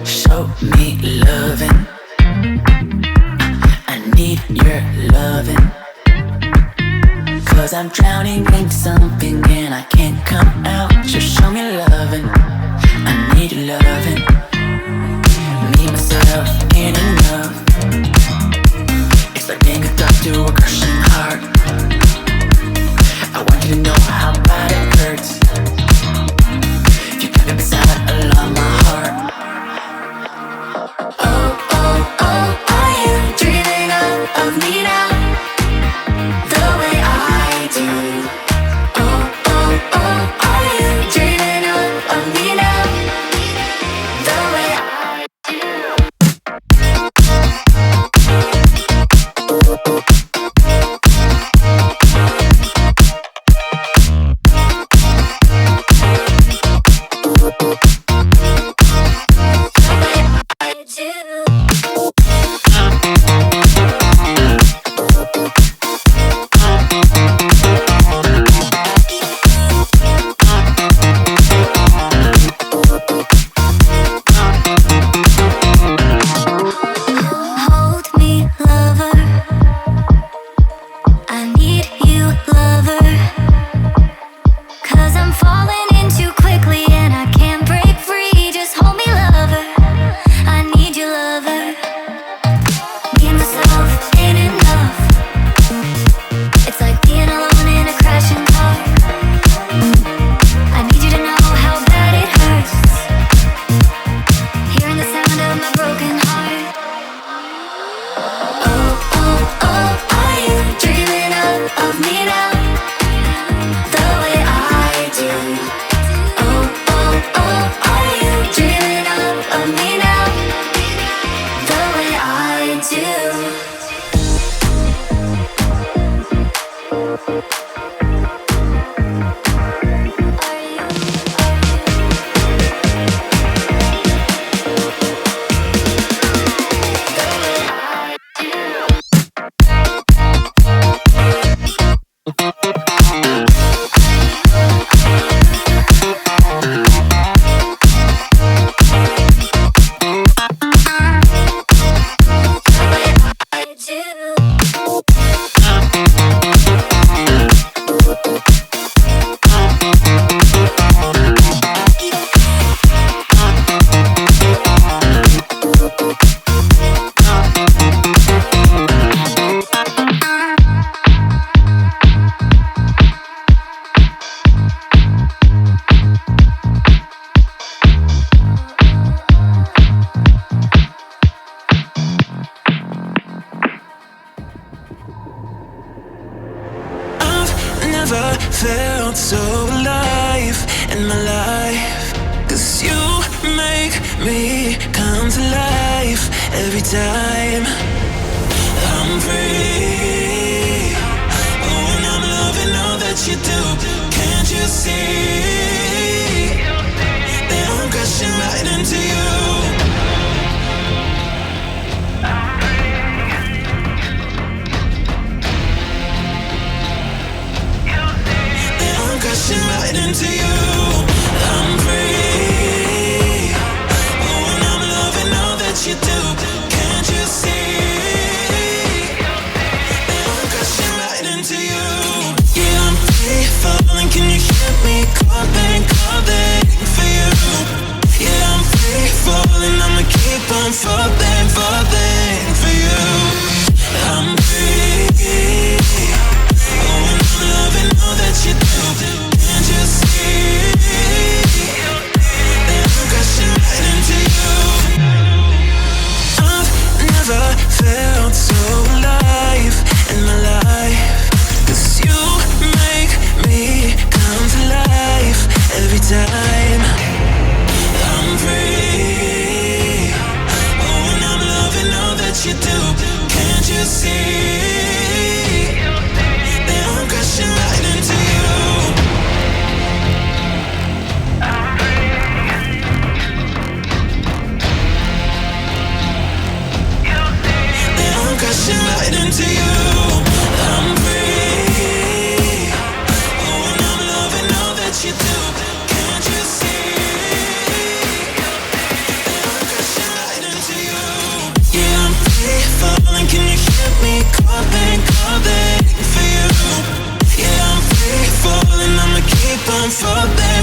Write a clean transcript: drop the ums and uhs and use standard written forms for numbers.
Show me loving. I need your loving. 'Cause I'm drowning in something and I can't come out. Just show me loving. I need your loving. Me, myself, ain't enough. It's like being hooked up to a crushing heart. I want you to know how bad it hurts. You kept it beside along my heart. Oh, oh, oh, are you dreaming of me now? The way I do. Oh, oh, oh, are you dreaming of me now? The way I do. Hold me, lover. I need you, lover. 'Cause I'm falling in too quickly and I can't break free. Just hold me, lover. I need you, lover. Me and myself ain't enough. It's like being alone in a crashing car. I need you to know how bad it hurts. Hearing the sound of my broken heart. Oh, oh, oh, are you dreaming of me now? The way I do. Oh, oh, oh, are you dreaming of me now? The way I do. Never felt so alive in my life. 'Cause you make me come to life every time I'm free. Oh, and I'm loving all that you do. Can't you see that I'm crashing right into you? Crashing right into you. I'm free. Oh, and I'm loving all that you do. Can't you see that I'm crashing right into you? Yeah, I'm free falling. Can you hear me calling for you? Yeah, I'm free falling. I'ma keep on falling for you. I'm free. Oh, and I'm loving all that you do. Can't you see? falling, can you hear me calling, calling for you? Yeah, I'm free falling, I'ma keep on falling.